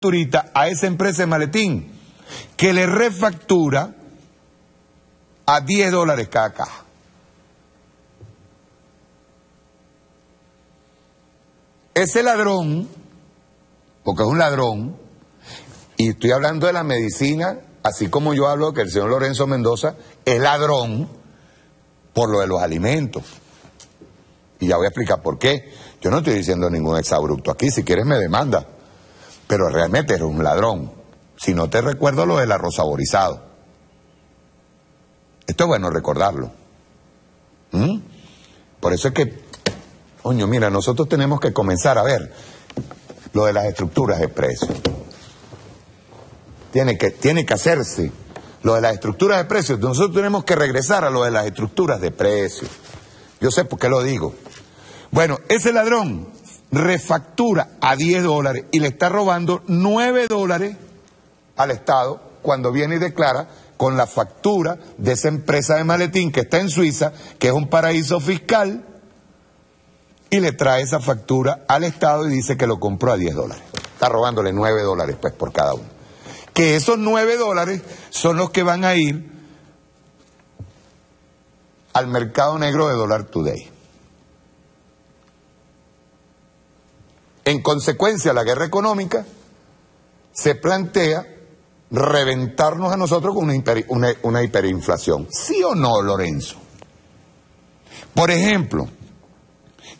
facturita a esa empresa de maletín que le refactura a $10 cada caja. Ese ladrón, porque es un ladrón, y estoy hablando de la medicina, así como yo hablo que el señor Lorenzo Mendoza es ladrón por lo de los alimentos. Y ya voy a explicar por qué. Yo no estoy diciendo ningún exabrupto aquí, si quieres me demanda, pero realmente eres un ladrón. Si no te recuerdo lo del arroz saborizado. Esto es bueno recordarlo. Por eso es que, coño, mira, nosotros tenemos que comenzar a ver lo de las estructuras de precios. Tiene que hacerse lo de las estructuras de precios. Nosotros tenemos que regresar a lo de las estructuras de precios. Yo sé por qué lo digo. Bueno, ese ladrón refactura a $10 y le está robando $9 al Estado cuando viene y declara con la factura de esa empresa de maletín que está en Suiza, que es un paraíso fiscal, y le trae esa factura al Estado y dice que lo compró a $10. Está robándole $9 pues por cada uno. Que esos $9 son los que van a ir al mercado negro de Dollar Today. En consecuencia, la guerra económica se plantea reventarnos a nosotros con una hiperinflación. ¿Sí o no, Lorenzo? Por ejemplo,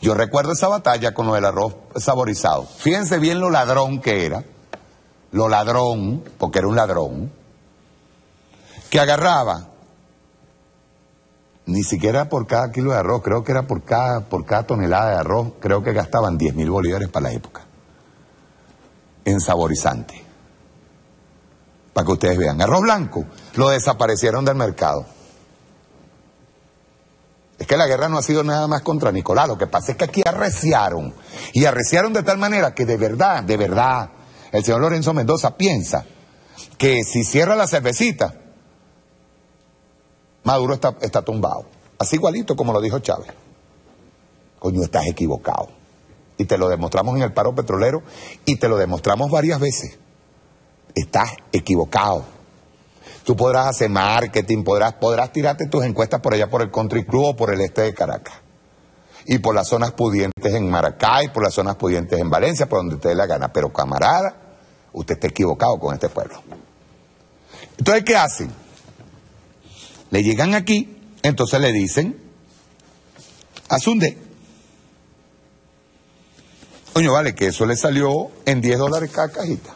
yo recuerdo esa batalla con lo del arroz saborizado. Fíjense bien lo ladrón que era. Lo ladrón, porque era un ladrón, que agarraba, ni siquiera por cada kilo de arroz, creo que era por cada tonelada de arroz, creo que gastaban 10.000 bolívares para la época, en saborizante. Para que ustedes vean, arroz blanco, lo desaparecieron del mercado. Es que la guerra no ha sido nada más contra Nicolás, lo que pasa es que aquí arreciaron, y arreciaron de tal manera que de verdad, el señor Lorenzo Mendoza piensa que si cierra la cervecita, Maduro está tumbado. Así igualito como lo dijo Chávez. Coño, estás equivocado. Y te lo demostramos en el paro petrolero y te lo demostramos varias veces. Estás equivocado. Tú podrás hacer marketing, podrás tirarte tus encuestas por allá por el Country Club o por el este de Caracas. Y por las zonas pudientes en Maracay, por las zonas pudientes en Valencia, por donde usted le la gana. Pero camarada, usted está equivocado con este pueblo. Entonces, ¿qué hacen? Le llegan aquí, entonces le dicen, Asunde. Coño, vale, que eso le salió en $10 cada cajita.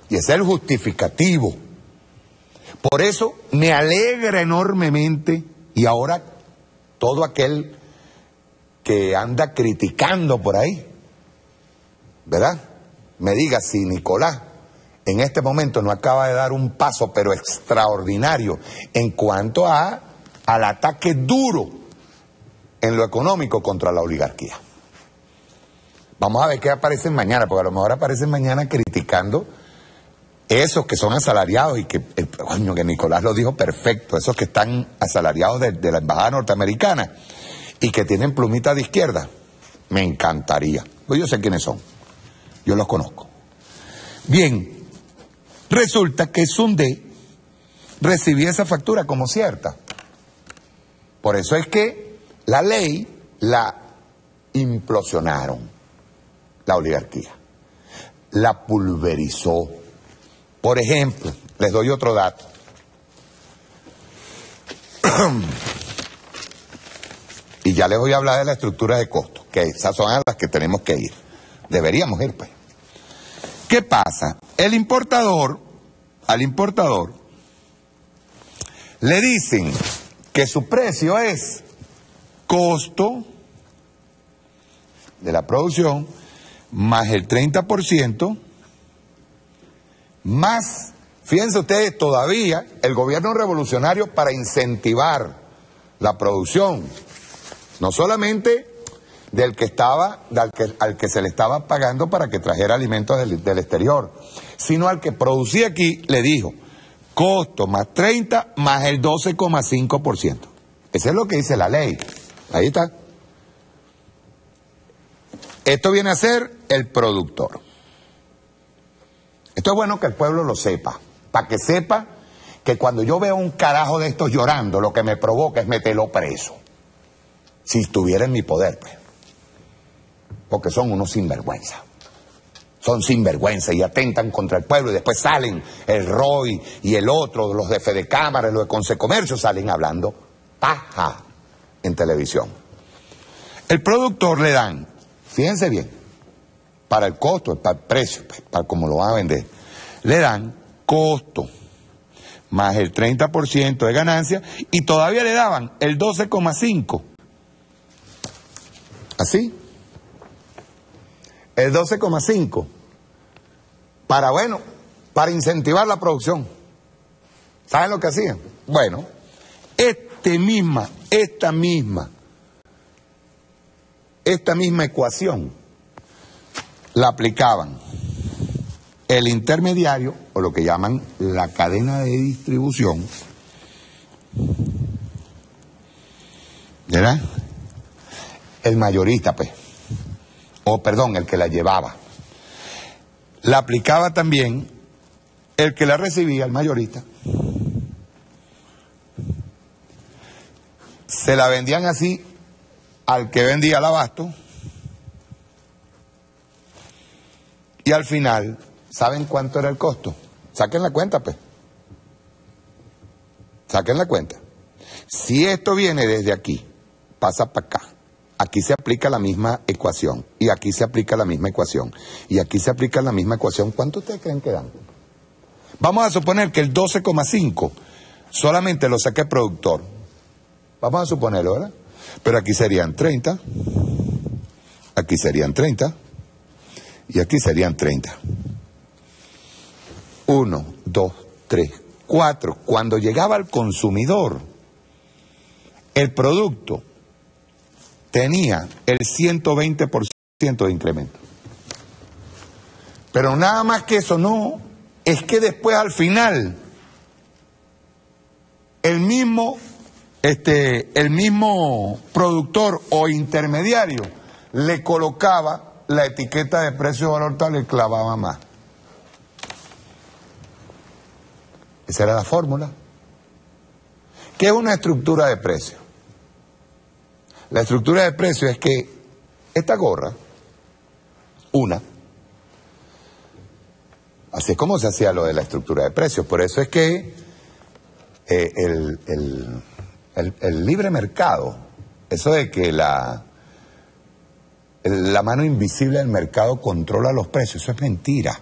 Y ese es el justificativo. Por eso me alegra enormemente, y ahora todo aquel que anda criticando por ahí, ¿verdad? Me diga si Nicolás en este momento no acaba de dar un paso, pero extraordinario, en cuanto al ataque duro en lo económico contra la oligarquía. Vamos a ver qué aparecen mañana, porque a lo mejor aparecen mañana criticando esos que son asalariados y que, coño, que Nicolás lo dijo perfecto, esos que están asalariados de la embajada norteamericana y que tienen plumita de izquierda. Me encantaría. Pues yo sé quiénes son. Yo los conozco. Bien, resulta que Sunde recibía esa factura como cierta. Por eso es que la ley la implosionaron, la oligarquía. La pulverizó. Por ejemplo, les doy otro dato. Y ya les voy a hablar de la estructura de costos, que esas son a las que tenemos que ir. Deberíamos ir, pues. ¿Qué pasa? Al importador le dicen que su precio es costo de la producción más el 30%, más, fíjense ustedes, todavía el gobierno revolucionario, para incentivar la producción, no solamente del que estaba, al que se le estaba pagando para que trajera alimentos del exterior, sino al que producía aquí, le dijo, costo más 30 más el 12,5%. Eso es lo que dice la ley. Ahí está. Esto viene a ser el productor. Esto es bueno que el pueblo lo sepa, para que sepa que cuando yo veo un carajo de estos llorando, lo que me provoca es meterlo preso. Si estuviera en mi poder, pues. Porque son unos sinvergüenza. Son sinvergüenza y atentan contra el pueblo y después salen el Roy y el otro, los de Fedecámara, los de Consecomercio, salen hablando paja en televisión. El productor le dan, fíjense bien, para el costo, para el precio, para cómo lo van a vender, le dan costo más el 30% de ganancia y todavía le daban el 12,5%. ¿Así? El 12,5% para incentivar la producción. ¿Saben lo que hacían? Bueno, esta misma ecuación la aplicaban el intermediario, o lo que llaman la cadena de distribución, ¿verdad? El mayorista, pues, el que la llevaba. La aplicaba también el que la recibía, el mayorista. Se la vendían así al que vendía el abasto. Y al final, ¿saben cuánto era el costo? Saquen la cuenta, pues. Saquen la cuenta. Si esto viene desde aquí, pasa para acá. Aquí se aplica la misma ecuación, y aquí se aplica la misma ecuación, y aquí se aplica la misma ecuación. ¿Cuánto ustedes creen que dan? Vamos a suponer que el 12,5 solamente lo saque el productor. Vamos a suponerlo, ¿verdad? Pero aquí serían 30, aquí serían 30, y aquí serían 30. 1, 2, 3, 4. Cuando llegaba al consumidor, el producto tenía el 120% de incremento. Pero nada más que eso, no, es que después al final el mismo productor o intermediario le colocaba la etiqueta de precio de valor tal y clavaba más. Esa era la fórmula. ¿Qué es una estructura de precio? La estructura de precio es que esta gorra, así es como se hacía lo de la estructura de precios. Por eso es que el libre mercado, eso de que la mano invisible del mercado controla los precios, eso es mentira.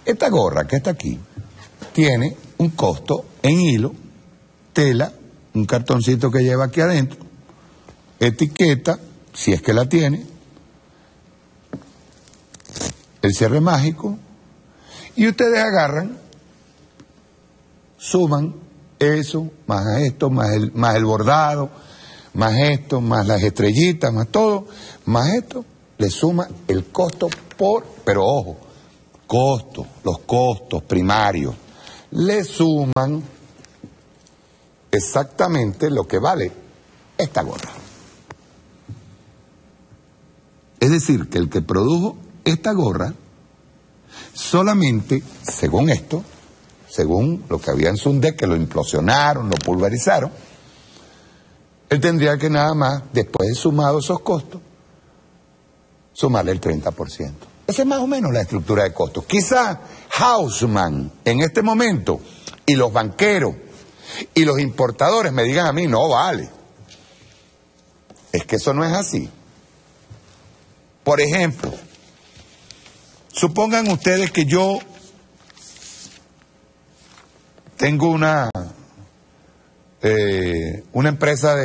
Esta gorra que está aquí tiene un costo en hilo, tela, un cartoncito que lleva aquí adentro, etiqueta, si es que la tiene, el cierre mágico, y ustedes agarran, suman eso, más esto, más el bordado, más esto, más las estrellitas, más todo, más esto, le suma el costo pero ojo, los costos primarios, le suman exactamente lo que vale esta gorra. Es decir, que el que produjo esta gorra, solamente, según esto, según lo que había en Sundec, que lo implosionaron, lo pulverizaron, él tendría que nada más, después de sumado esos costos, sumarle el 30%. Esa es más o menos la estructura de costos. Quizá Haussmann, en este momento, y los banqueros, y los importadores me digan a mí, no vale. Es que eso no es así. Por ejemplo, supongan ustedes que yo tengo una empresa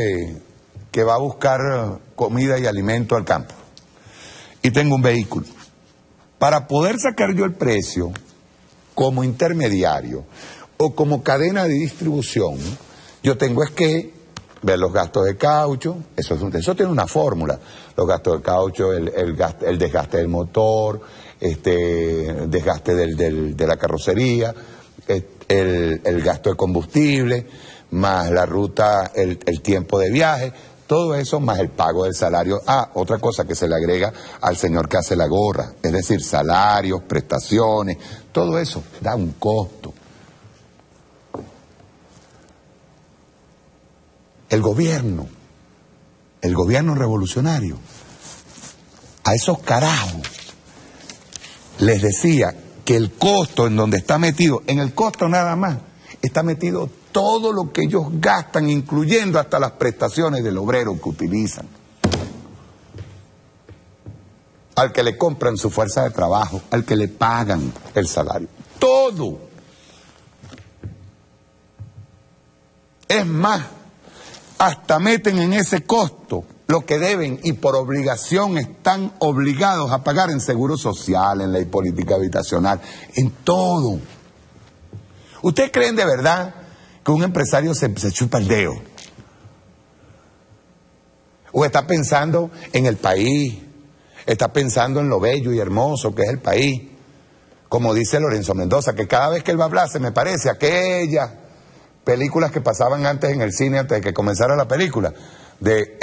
que va a buscar comida y alimento al campo, y tengo un vehículo. Para poder sacar yo el precio como intermediario o como cadena de distribución, yo tengo es que ver los gastos de caucho, eso tiene una fórmula, los gastos de caucho, el desgaste del motor, desgaste de la carrocería, el gasto de combustible, más la ruta, el tiempo de viaje, Todo eso más el pago del salario. Ah, otra cosa que se le agrega al señor que hace la gorra, es decir, salarios, prestaciones, todo eso da un costo. El gobierno revolucionario, a esos carajos les decía que el costo en donde está metido, en el costo nada más, está metido todo lo que ellos gastan, incluyendo hasta las prestaciones del obrero que utilizan, al que le compran su fuerza de trabajo, al que le pagan el salario, todo. Es más, hasta meten en ese costo lo que deben y por obligación están obligados a pagar en seguro social, en ley política habitacional, en todo. ¿Ustedes creen de verdad que un empresario se chupa el dedo? ¿O está pensando en el país? ¿Está pensando en lo bello y hermoso que es el país? Como dice Lorenzo Mendoza, que cada vez que él va a hablar se me parece a aquellas películas que pasaban antes en el cine, antes de que comenzara la película, de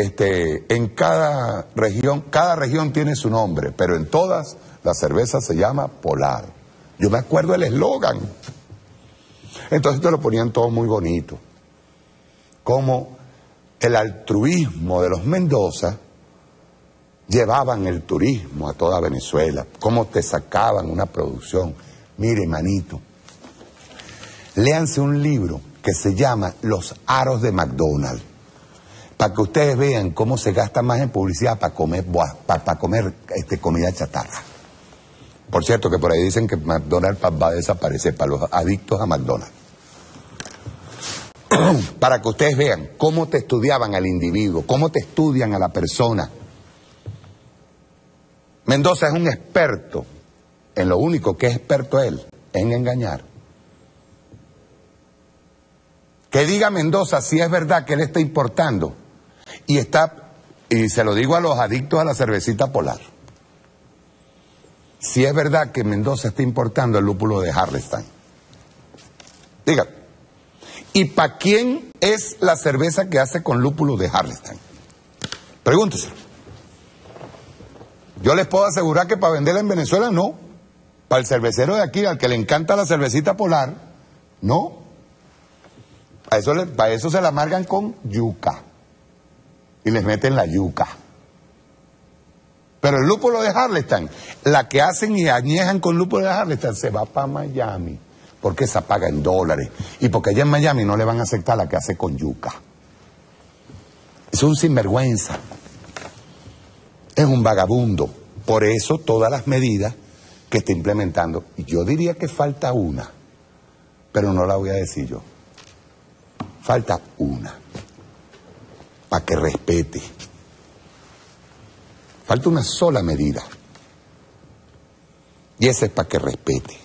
en cada región tiene su nombre, pero en todas la cerveza se llama Polar. Yo me acuerdo el eslogan. Entonces te lo ponían todo muy bonito. Como el altruismo de los Mendoza llevaban el turismo a toda Venezuela. Cómo te sacaban una producción. Mire, manito, léanse un libro que se llama Los Aros de McDonald's, para que ustedes vean cómo se gasta más en publicidad para comer comida chatarra. Por cierto, que por ahí dicen que McDonald's va a desaparecer para los adictos a McDonald's. Para que ustedes vean cómo te estudiaban al individuo, cómo te estudian a la persona. Mendoza es un experto, en lo único que es experto él, en engañar. Que diga Mendoza si es verdad que él está importando, y se lo digo a los adictos a la cervecita Polar, si es verdad que Mendoza está importando el lúpulo de Harleston. Diga, ¿y para quién es la cerveza que hace con lúpulo de Harleston? Pregúntese. Yo les puedo asegurar que para venderla en Venezuela no. Para el cervecero de aquí, al que le encanta la cervecita Polar, no. Para eso se la amargan con yuca. Y les meten la yuca. Pero el lúpulo de Harleston, la que hacen y añejan con lúpulo de Harleston, se va para Miami. Porque se paga en dólares. Y porque allá en Miami no le van a aceptar la que hace con yuca. Es un sinvergüenza. Es un vagabundo. Por eso todas las medidas que está implementando. Y yo diría que falta una. Pero no la voy a decir yo. Falta una. Para que respete. Falta una sola medida. Y esa es para que respete.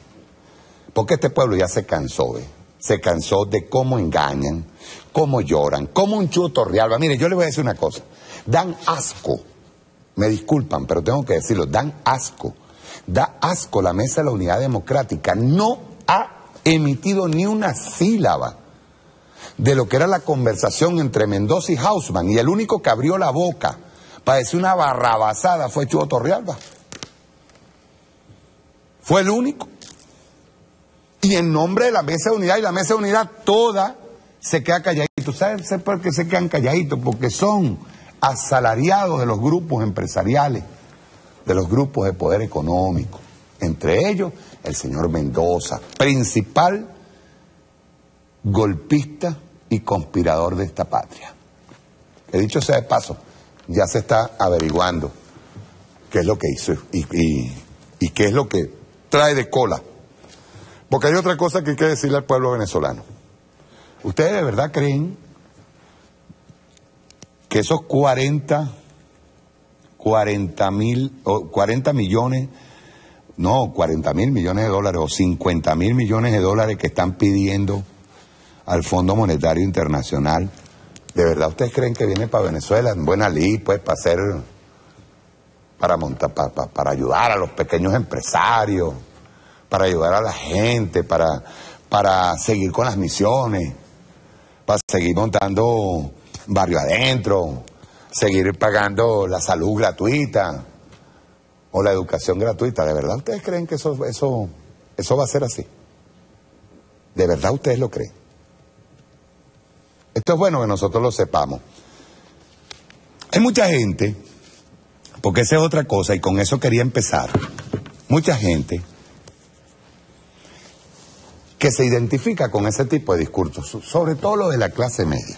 Porque este pueblo ya se cansó, se cansó de cómo engañan, cómo lloran, cómo un Chuo Torrealba. Mire, yo le voy a decir una cosa. Dan asco. Me disculpan, pero tengo que decirlo. Dan asco. Da asco la Mesa de la Unidad Democrática. No ha emitido ni una sílaba de lo que era la conversación entre Mendoza y Hausman. Y el único que abrió la boca para decir una barrabasada fue Chuo Torrealba. Fue el único. Y en nombre de la Mesa de Unidad, y la Mesa de Unidad toda se queda calladito. ¿Sabes por qué se quedan calladitos? Porque son asalariados de los grupos empresariales, de los grupos de poder económico. Entre ellos, el señor Mendoza, principal golpista y conspirador de esta patria. Que dicho sea de paso, ya se está averiguando qué es lo que hizo y qué es lo que trae de cola. Porque hay otra cosa que hay que decirle al pueblo venezolano. ¿Ustedes de verdad creen que esos 40 mil millones de dólares o 50 mil millones de dólares que están pidiendo al Fondo Monetario Internacional, de verdad ustedes creen que viene para Venezuela en buena ley, pues para ayudar a los pequeños empresarios, para ayudar a la gente, para seguir con las misiones, para seguir montando barrio adentro, seguir pagando la salud gratuita o la educación gratuita. ¿De verdad ustedes creen que eso va a ser así? ¿De verdad ustedes lo creen? Esto es bueno que nosotros lo sepamos. Hay mucha gente, porque esa es otra cosa, y con eso quería empezar, mucha gente que se identifica con ese tipo de discursos, sobre todo lo de la clase media.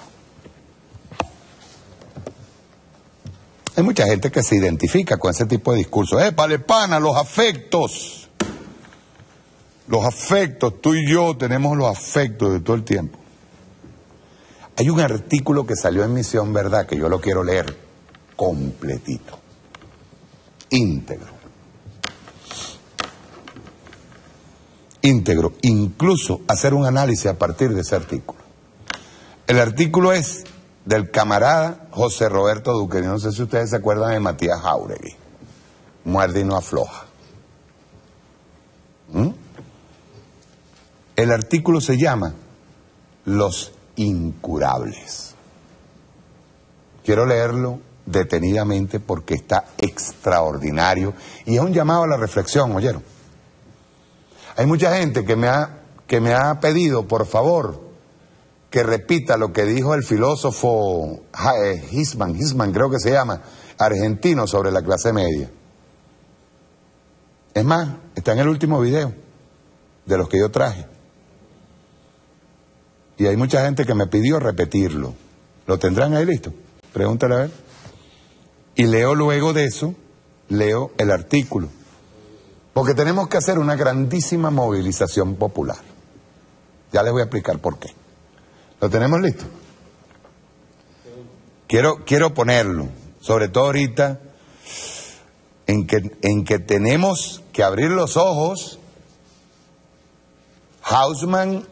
Hay mucha gente que se identifica con ese tipo de discursos. ¡Épale, pana, los afectos! Los afectos, tú y yo tenemos los afectos de todo el tiempo. Hay un artículo que salió en Misión Verdad que yo lo quiero leer completito, íntegro, incluso hacer un análisis a partir de ese artículo. El artículo es del camarada José Roberto Duque. No sé si ustedes se acuerdan de Matías Jáuregui, muerde y no afloja. El artículo se llama Los incurables. Quiero leerlo detenidamente porque está extraordinario y es un llamado a la reflexión, ¿oyeron? Hay mucha gente que me ha pedido, por favor, que repita lo que dijo el filósofo Hisman creo que se llama, argentino, sobre la clase media. Es más, está en el último video de los que yo traje. Y hay mucha gente que me pidió repetirlo. ¿Lo tendrán ahí listo? Pregúntale a ver. Y leo luego de eso, leo el artículo. Porque tenemos que hacer una grandísima movilización popular. Ya les voy a explicar por qué. ¿Lo tenemos listo? Quiero ponerlo, sobre todo ahorita, en que tenemos que abrir los ojos. Hausmann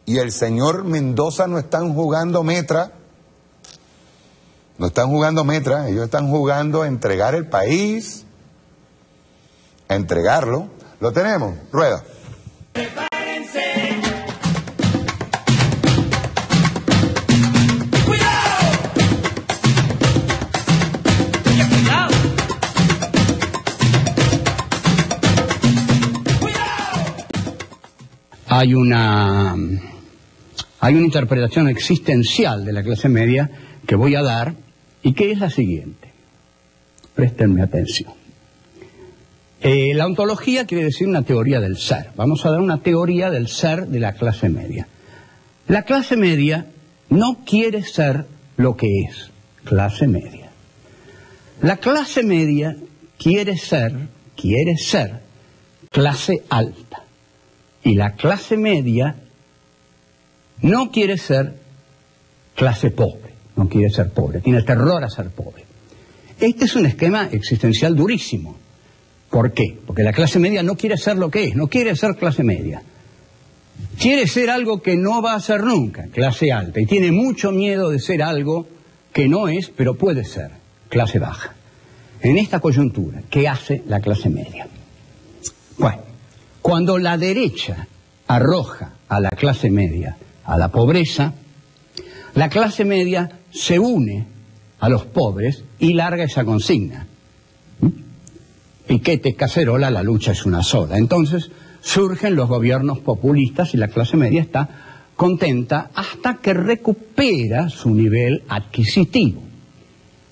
y el señor Mendoza no están jugando metra. No están jugando metra, ellos están jugando a entregar el país, a entregarlo. ¿Lo tenemos? Rueda. ¡Prepárense! ¡Cuidado! ¡Cuidado! ¡Cuidado! Hay una interpretación existencial de la clase media que voy a dar y que es la siguiente. Préstenme atención. La ontología quiere decir una teoría del ser. Vamos a dar una teoría del ser de la clase media. La clase media no quiere ser lo que es clase media. La clase media quiere ser clase alta. Y la clase media no quiere ser clase pobre, no quiere ser pobre, tiene terror a ser pobre. Este es un esquema existencial durísimo. ¿Por qué? Porque la clase media no quiere ser lo que es, no quiere ser clase media. Quiere ser algo que no va a ser nunca, clase alta, y tiene mucho miedo de ser algo que no es, pero puede ser, clase baja. En esta coyuntura, ¿qué hace la clase media? Bueno, cuando la derecha arroja a la clase media a la pobreza, la clase media se une a los pobres y larga esa consigna. Piquete, cacerola, la lucha es una sola. Entonces surgen los gobiernos populistas y la clase media está contenta hasta que recupera su nivel adquisitivo.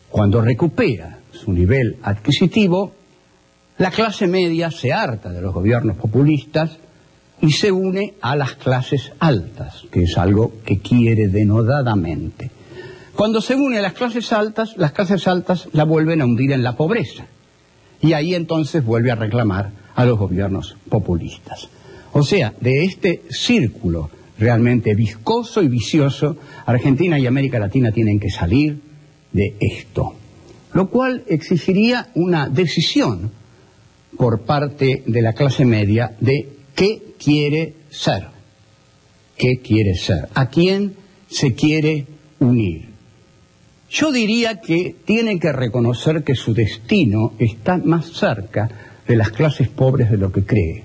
Cuando recupera su nivel adquisitivo, la clase media se harta de los gobiernos populistas y se une a las clases altas, que es algo que quiere denodadamente. Cuando se une a las clases altas la vuelven a hundir en la pobreza. Y ahí entonces vuelve a reclamar a los gobiernos populistas. O sea, de este círculo realmente viscoso y vicioso, Argentina y América Latina tienen que salir de esto. Lo cual exigiría una decisión por parte de la clase media de qué quiere ser. ¿Qué quiere ser? ¿A quién se quiere unir? Yo diría que tiene que reconocer que su destino está más cerca de las clases pobres de lo que cree,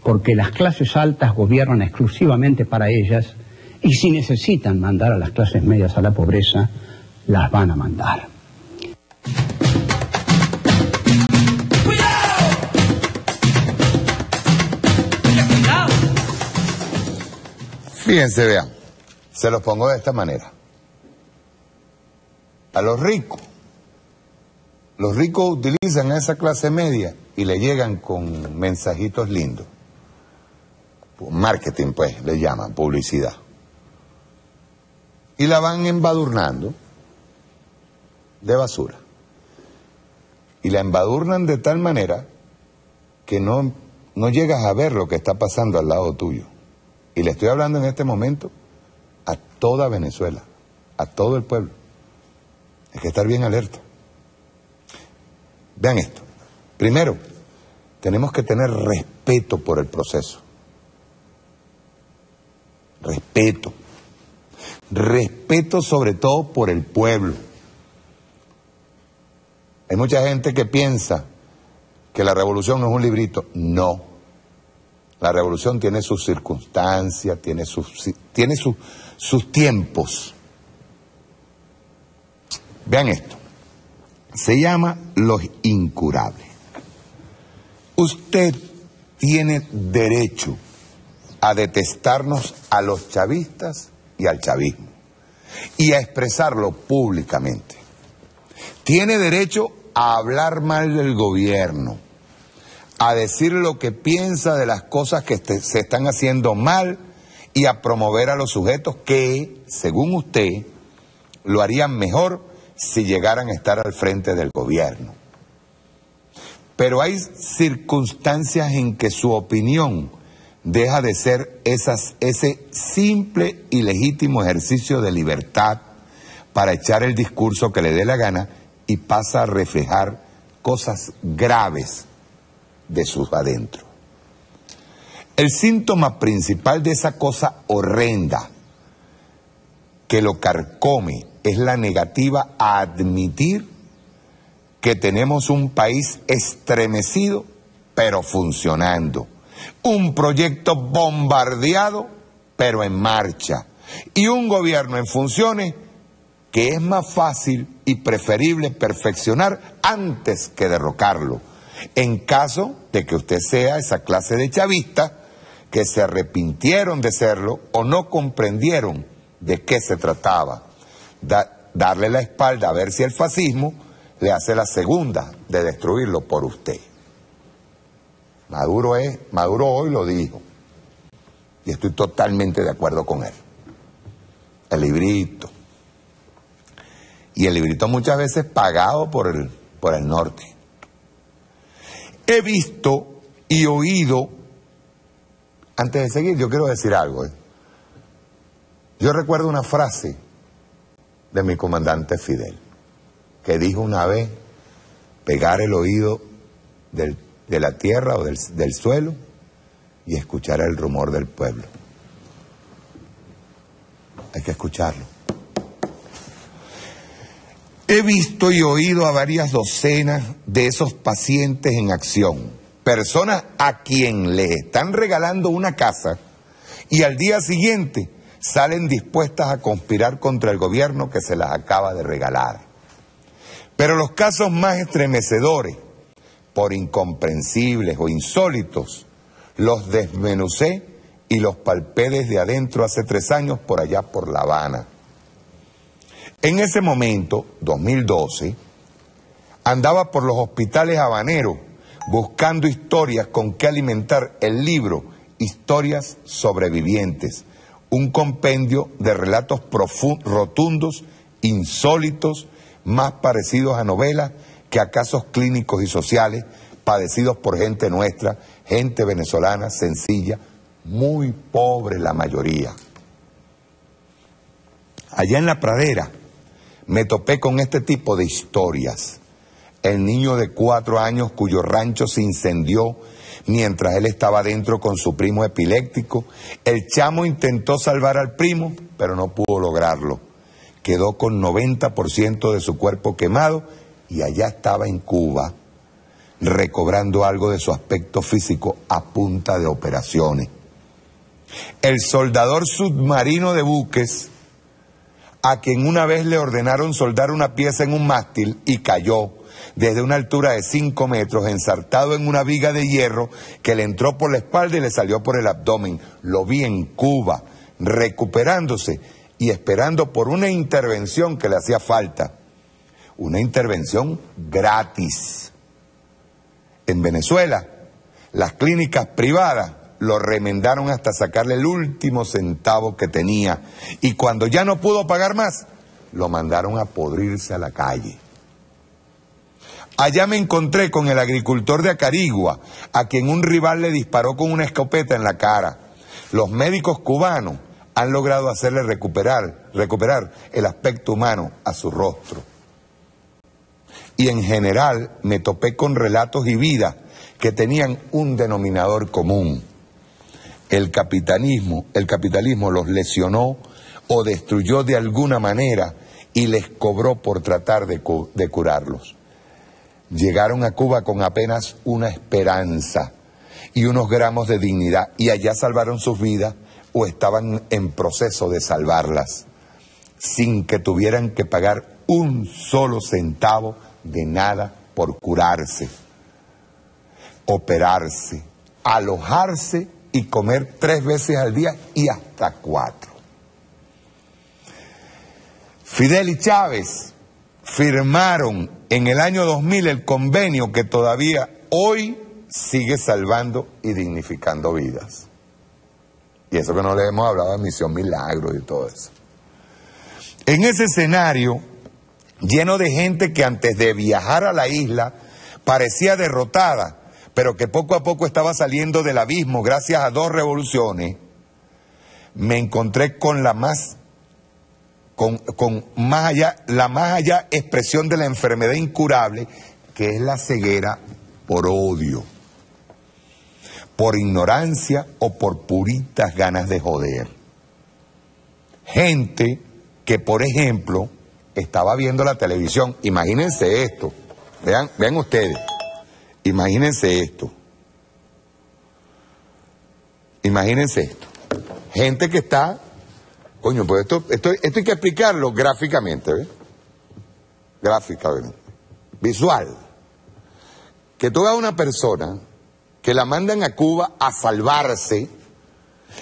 porque las clases altas gobiernan exclusivamente para ellas y si necesitan mandar a las clases medias a la pobreza, las van a mandar. Fíjense, vean, se los pongo de esta manera. A los ricos utilizan a esa clase media y le llegan con mensajitos lindos. Marketing, pues, le llaman, publicidad. Y la van embadurnando de basura. Y la embadurnan de tal manera que no llegas a ver lo que está pasando al lado tuyo. Y le estoy hablando en este momento a toda Venezuela, a todo el pueblo. Hay que estar bien alerta. Vean esto. Primero, tenemos que tener respeto por el proceso. Respeto. Respeto sobre todo por el pueblo. Hay mucha gente que piensa que la revolución no es un librito. No. La revolución tiene sus circunstancias, tiene sus tiempos. Vean esto. Se llama los incurables. Usted tiene derecho a detestarnos a los chavistas y al chavismo y a expresarlo públicamente. Tiene derecho a hablar mal del gobierno, a decir lo que piensa de las cosas que se están haciendo mal y a promover a los sujetos que, según usted, lo harían mejor si llegaran a estar al frente del gobierno. Pero hay circunstancias en que su opinión deja de ser ese simple y legítimo ejercicio de libertad para echar el discurso que le dé la gana y pasa a reflejar cosas graves de sus adentros. El síntoma principal de esa cosa horrenda que lo carcome es la negativa a admitir que tenemos un país estremecido pero funcionando, un proyecto bombardeado pero en marcha y un gobierno en funciones que es más fácil y preferible perfeccionar antes que derrocarlo, en caso de que usted sea esa clase de chavistas que se arrepintieron de serlo o no comprendieron de qué se trataba. Darle la espalda a ver si el fascismo le hace la segunda de destruirlo por usted. Maduro hoy lo dijo y estoy totalmente de acuerdo con él. El librito. Y el librito muchas veces pagado por el norte. He visto y oído, antes de seguir yo quiero decir algo. Yo recuerdo una frase de mi comandante Fidel, que dijo una vez, pegar el oído de la tierra o del suelo y escuchar el rumor del pueblo. Hay que escucharlo. He visto y oído a varias docenas de esos pacientes en acción, personas a quien les están regalando una casa y al día siguiente salen dispuestas a conspirar contra el gobierno que se las acaba de regalar. Pero los casos más estremecedores, por incomprensibles o insólitos, los desmenucé y los palpé desde adentro hace 3 años por allá por La Habana. En ese momento, 2012, andaba por los hospitales habaneros buscando historias con que alimentar el libro Historias Sobrevivientes, un compendio de relatos rotundos, insólitos, más parecidos a novelas que a casos clínicos y sociales padecidos por gente nuestra, gente venezolana sencilla, muy pobre la mayoría. Allá en la pradera me topé con este tipo de historias. El niño de 4 años cuyo rancho se incendió mientras él estaba dentro con su primo epiléptico. El chamo intentó salvar al primo, pero no pudo lograrlo. Quedó con 90% de su cuerpo quemado y allá estaba en Cuba, recobrando algo de su aspecto físico a punta de operaciones. El soldador submarino de buques a quien una vez le ordenaron soldar una pieza en un mástil y cayó desde una altura de 5 metros, ensartado en una viga de hierro que le entró por la espalda y le salió por el abdomen. Lo vi en Cuba, recuperándose y esperando por una intervención que le hacía falta. Una intervención gratis. En Venezuela, las clínicas privadas lo remendaron hasta sacarle el último centavo que tenía. Y cuando ya no pudo pagar más, lo mandaron a podrirse a la calle. Allá me encontré con el agricultor de Acarigua, a quien un rival le disparó con una escopeta en la cara. Los médicos cubanos han logrado hacerle recuperar el aspecto humano a su rostro. Y en general me topé con relatos y vidas que tenían un denominador común. El capitalismo los lesionó o destruyó de alguna manera y les cobró por tratar de curarlos. Llegaron a Cuba con apenas una esperanza y unos gramos de dignidad, y allá salvaron sus vidas o estaban en proceso de salvarlas, sin que tuvieran que pagar un solo centavo de nada por curarse, operarse, alojarse y comer 3 veces al día y hasta 4. Fidel y Chávez firmaron en el año 2000 el convenio que todavía hoy sigue salvando y dignificando vidas. Y eso que no le hemos hablado de Misión Milagro y todo eso. En ese escenario, lleno de gente que antes de viajar a la isla parecía derrotada, pero que poco a poco estaba saliendo del abismo gracias a 2 revoluciones, me encontré con la más allá expresión de la enfermedad incurable, que es la ceguera por odio, por ignorancia o por puritas ganas de joder. Gente que, por ejemplo, estaba viendo la televisión. Imagínense esto, vean ustedes, imagínense esto. Gente que está, coño, pues esto hay que explicarlo gráficamente, ¿ves? Gráficamente, visual. Que tú veas una persona que la mandan a Cuba a salvarse,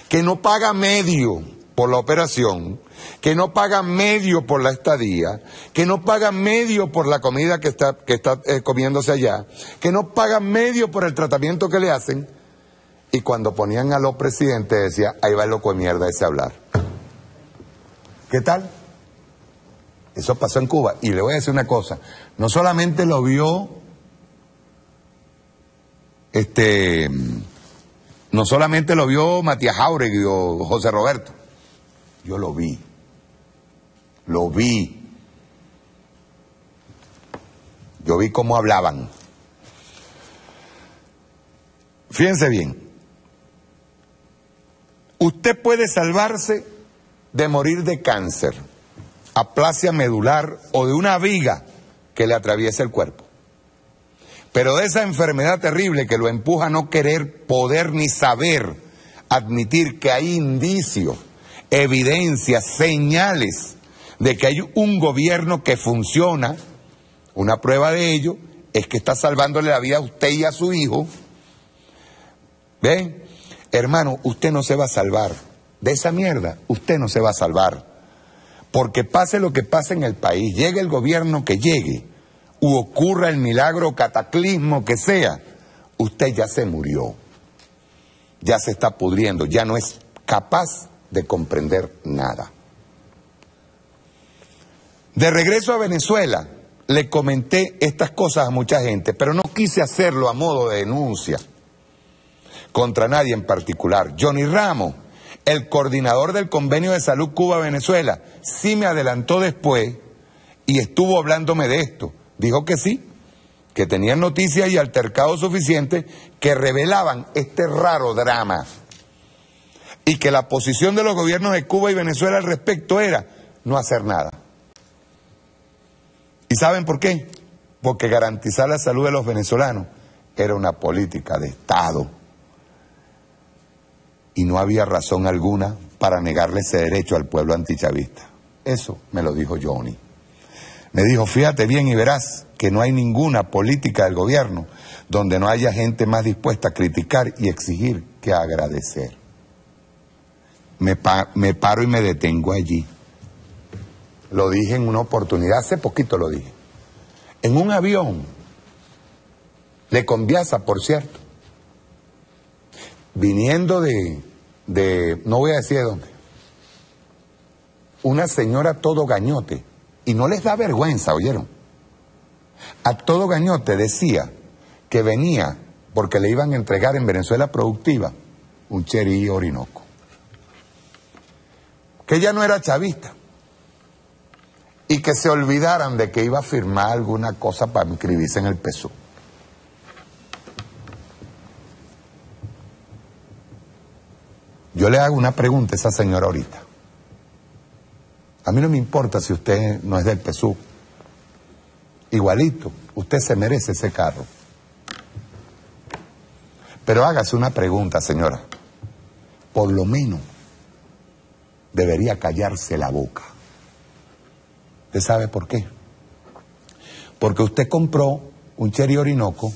que no paga medio por la operación, que no paga medio por la estadía, que no paga medio por la comida que está comiéndose allá, que no paga medio por el tratamiento que le hacen, y cuando ponían a los presidentes decía, ahí va el loco de mierda ese a hablar. ¿Qué tal? Eso pasó en Cuba. Y le voy a decir una cosa, no solamente lo vio Matías Jáuregui o José Roberto, yo lo vi. Yo vi cómo hablaban. Fíjense bien, usted puede salvarse de morir de cáncer, aplasia medular o de una viga que le atraviesa el cuerpo. Pero de esa enfermedad terrible que lo empuja a no querer, poder ni saber admitir que hay indicios, evidencias, señales de que hay un gobierno que funciona, una prueba de ello es que está salvándole la vida a usted y a su hijo. ¿Ven? Hermano, usted no se va a salvar. De esa mierda, usted no se va a salvar. Porque pase lo que pase en el país, llegue el gobierno que llegue, u ocurra el milagro o cataclismo que sea, usted ya se murió. Ya se está pudriendo, ya no es capaz de comprender nada. De regreso a Venezuela, le comenté estas cosas a mucha gente, pero no quise hacerlo a modo de denuncia contra nadie en particular. Johnny Ramos, el coordinador del Convenio de Salud Cuba-Venezuela, sí me adelantó después y estuvo hablándome de esto. Dijo que sí, que tenían noticias y altercados suficientes que revelaban este raro drama y que la posición de los gobiernos de Cuba y Venezuela al respecto era no hacer nada. ¿Y saben por qué? Porque garantizar la salud de los venezolanos era una política de Estado. Y no había razón alguna para negarle ese derecho al pueblo antichavista. Eso me lo dijo Johnny. Me dijo, fíjate bien y verás que no hay ninguna política del gobierno donde no haya gente más dispuesta a criticar y exigir que a agradecer. Me paro y me detengo allí. Lo dije en una oportunidad, hace poquito lo dije. En un avión, de Conviasa, por cierto, viniendo no voy a decir de dónde, una señora todo gañote, y no les da vergüenza, ¿oyeron? A todo gañote decía que venía porque le iban a entregar en Venezuela Productiva un Chery Orinoco. Que ella no era chavista. Y que se olvidaran de que iba a firmar alguna cosa para inscribirse en el PSUV. Yo le hago una pregunta a esa señora ahorita. A mí no me importa si usted no es del PSUV. Igualito, usted se merece ese carro. Pero hágase una pregunta, señora. Por lo menos debería callarse la boca. ¿Usted sabe por qué? Porque usted compró un Chery Orinoco,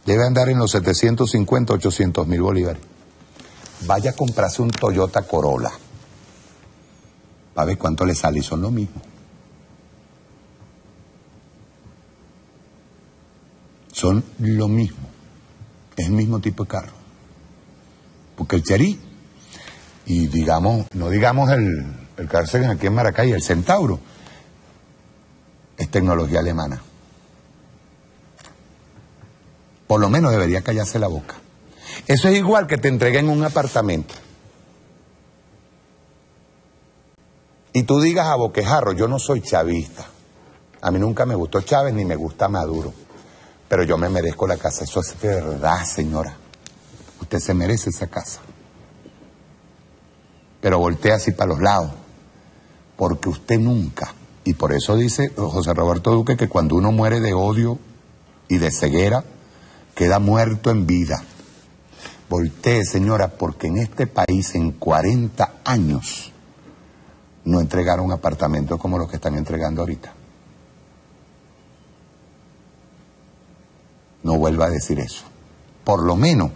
debe andar en los 750, 800 mil bolívares. Vaya a comprarse un Toyota Corolla. A ver cuánto le sale y son lo mismo. Son lo mismo. Es el mismo tipo de carro. Porque el Chery, y digamos, no digamos el cárcel aquí en Maracay, el Centauro, es tecnología alemana. Por lo menos debería callarse la boca. Eso es igual que te entreguen un apartamento. Y tú digas a boquejarro, yo no soy chavista. A mí nunca me gustó Chávez ni me gusta Maduro. Pero yo me merezco la casa. Eso es verdad, señora. Usted se merece esa casa. Pero voltea así para los lados. Porque usted nunca, y por eso dice José Roberto Duque que cuando uno muere de odio y de ceguera, queda muerto en vida. Voltee, señora, porque en este país en 40 años no entregaron apartamentos como los que están entregando ahorita. No vuelva a decir eso. Por lo menos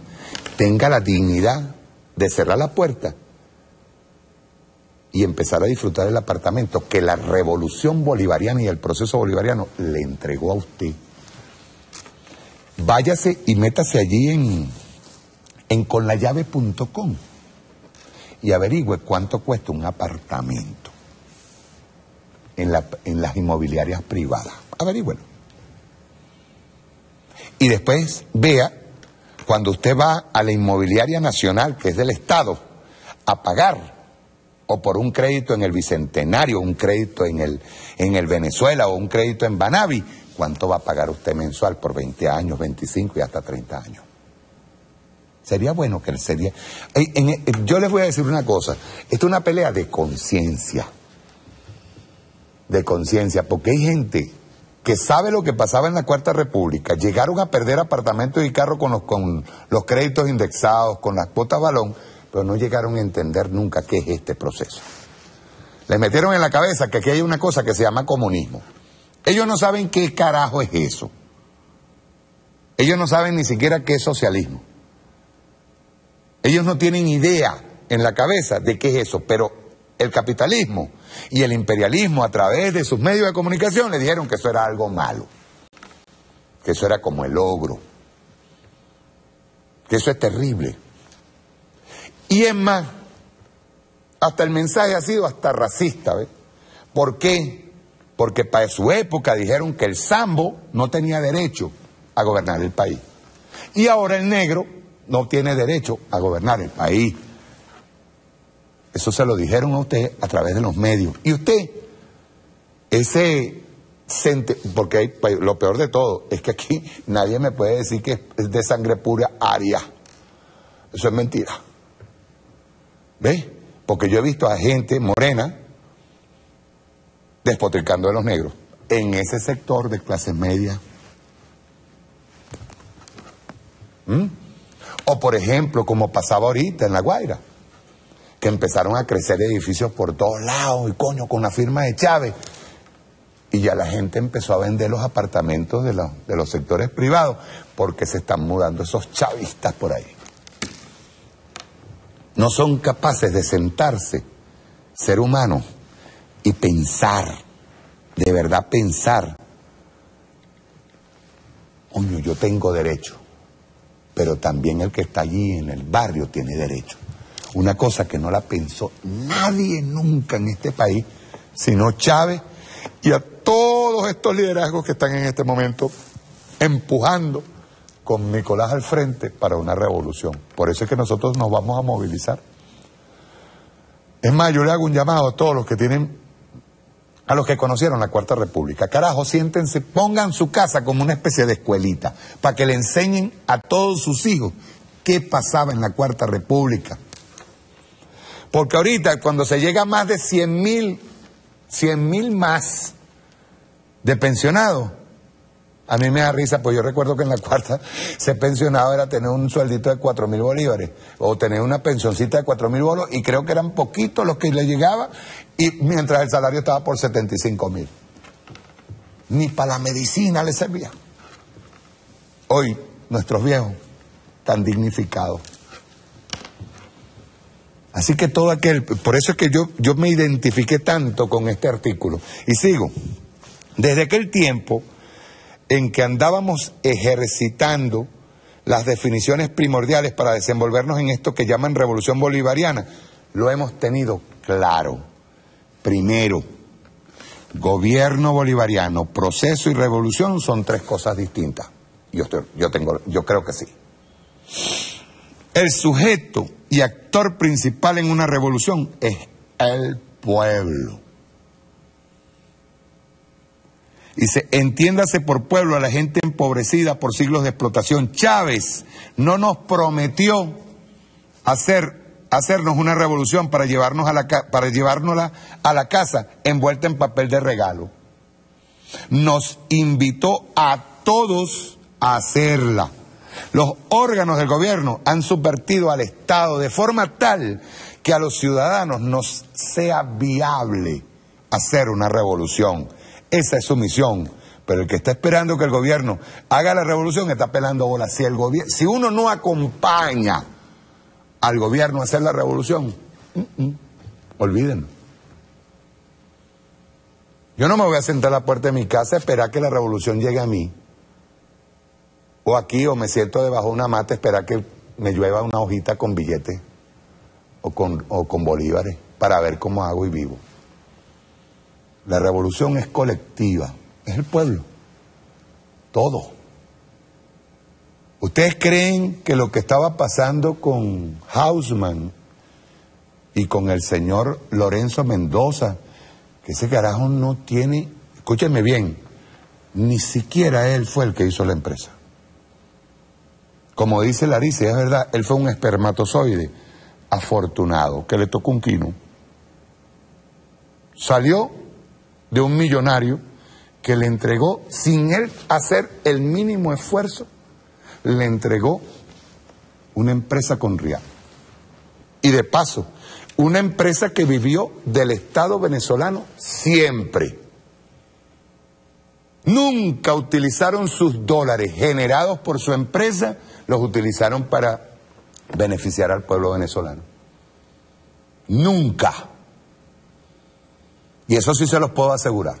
tenga la dignidad de cerrar la puerta y empezar a disfrutar del apartamento que la revolución bolivariana y el proceso bolivariano le entregó a usted. Váyase y métase allí en conlayave.com y averigüe cuánto cuesta un apartamento en las inmobiliarias privadas. Averígüelo. Y después vea, cuando usted va a la inmobiliaria nacional, que es del Estado, a pagar, o por un crédito en el Bicentenario, un crédito en el Venezuela o un crédito en Banavi, ¿cuánto va a pagar usted mensual por 20 años, 25 y hasta 30 años? Sería bueno que sería... Yo les voy a decir una cosa, esto es una pelea de conciencia. De conciencia, porque hay gente que sabe lo que pasaba en la Cuarta República, llegaron a perder apartamentos y carros con los créditos indexados, con las cuotas balón, pero no llegaron a entender nunca qué es este proceso. Les metieron en la cabeza que aquí hay una cosa que se llama comunismo. Ellos no saben qué carajo es eso. Ellos no saben ni siquiera qué es socialismo. Ellos no tienen idea en la cabeza de qué es eso, pero el capitalismo y el imperialismo a través de sus medios de comunicación le dijeron que eso era algo malo, que eso era como el ogro, que eso es terrible. Y es más, hasta el mensaje ha sido hasta racista, ¿ves? ¿Por qué? Porque para su época dijeron que el sambo no tenía derecho a gobernar el país. Y ahora el negro no tiene derecho a gobernar el país. Eso se lo dijeron a usted a través de los medios. Y usted, porque lo peor de todo es que aquí nadie me puede decir que es de sangre pura aria. Eso es mentira. ¿Ves? Porque yo he visto a gente morena despotricando de los negros en ese sector de clase media. O por ejemplo, como pasaba ahorita en La Guaira, que empezaron a crecer edificios por todos lados, y coño, con la firma de Chávez. Y ya la gente empezó a vender los apartamentos de los sectores privados, porque se están mudando esos chavistas por ahí. No son capaces de sentarse, ser humanos, y pensar, de verdad pensar. Coño, yo tengo derecho, pero también el que está allí en el barrio tiene derecho. Una cosa que no la pensó nadie nunca en este país, sino Chávez y a todos estos liderazgos que están en este momento empujando con Nicolás al frente para una revolución. Por eso es que nosotros nos vamos a movilizar. Es más, yo le hago un llamado a todos los que a los que conocieron la Cuarta República. Carajo, siéntense, pongan su casa como una especie de escuelita, para que le enseñen a todos sus hijos qué pasaba en la Cuarta República. Porque ahorita, cuando se llega a más de 100.000 más de pensionados, a mí me da risa, pues yo recuerdo que en la Cuarta ser pensionado era tener un sueldito de 4.000 bolívares, o tener una pensioncita de 4.000 bolos, y creo que eran poquitos los que le llegaba, y mientras el salario estaba por 75.000. Ni para la medicina le servía. Hoy, nuestros viejos, tan dignificados. Así que todo aquel, por eso es que yo me identifiqué tanto con este artículo. Y sigo, desde aquel tiempo en que andábamos ejercitando las definiciones primordiales para desenvolvernos en esto que llaman revolución bolivariana, lo hemos tenido claro. Primero, gobierno bolivariano, proceso y revolución son tres cosas distintas. Yo creo que sí. El sujeto y actor principal en una revolución es el pueblo. Y entiéndase por pueblo a la gente empobrecida por siglos de explotación. Chávez no nos prometió hacernos una revolución para llevárnosla a la casa envuelta en papel de regalo. Nos invitó a todos a hacerla. Los órganos del gobierno han subvertido al Estado de forma tal que a los ciudadanos nos sea viable hacer una revolución. Esa es su misión. Pero el que está esperando que el gobierno haga la revolución está pelando bolas. Si uno no acompaña al gobierno a hacer la revolución, olvídenlo. Yo no me voy a sentar a la puerta de mi casa a esperar que la revolución llegue a mí. O aquí, o me siento debajo de una mata a esperar que me llueva una hojita con billetes o con bolívares para ver cómo hago y vivo. La revolución es colectiva, es el pueblo, todo. ¿Ustedes creen que lo que estaba pasando con Haussmann y con el señor Lorenzo Mendoza, que ese carajo no tiene, escúchenme bien, ni siquiera él fue el que hizo la empresa? Como dice Larissa, es verdad, él fue un espermatozoide afortunado, que le tocó un quino. Salió de un millonario que le entregó, sin él hacer el mínimo esfuerzo, le entregó una empresa con real. Y de paso, una empresa que vivió del Estado venezolano siempre. Nunca utilizaron sus dólares generados por su empresa, los utilizaron para beneficiar al pueblo venezolano. Nunca. Y eso sí se los puedo asegurar.